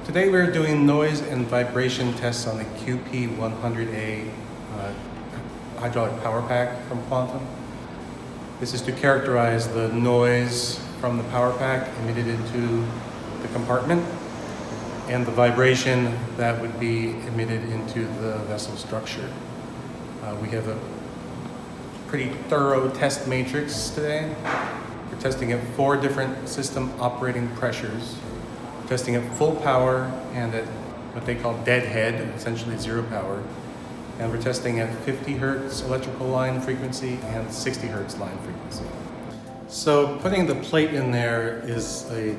Today we're doing noise and vibration tests on the QP100A hydraulic power pack from Quantum. This is to characterize the noise from the power pack emitted into the compartment and the vibration that would be emitted into the vessel structure. We have a pretty thorough test matrix today. We're testing at 4 different system operating pressures. We're testing at full power and at what they call deadhead, essentially 0 power. And we're testing at 50 hertz electrical line frequency and 60 hertz line frequency. So putting the plate in there is a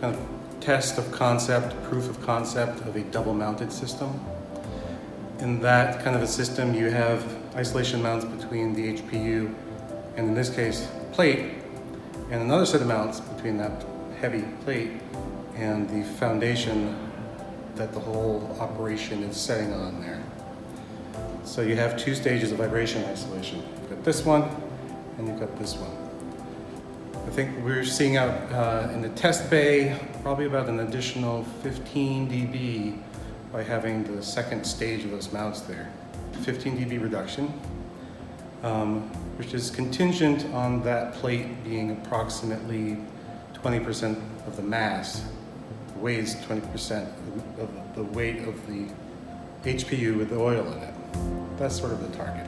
kind of test of concept, proof of concept of a double mounted system. In that kind of a system, you have isolation mounts between the HPU and, in this case, plate, and another set of mounts between that heavy plate and the foundation that the whole operation is setting on there. So you have 2 stages of vibration isolation. You've got this one, and you've got this one. I think we're seeing out in the test bay probably about an additional 15 dB by having the second stage of those mounts there. 15 dB reduction, which is contingent on that plate being approximately 20% of the mass, weighs 20% of the weight of the HPU with the oil in it. That's sort of the target.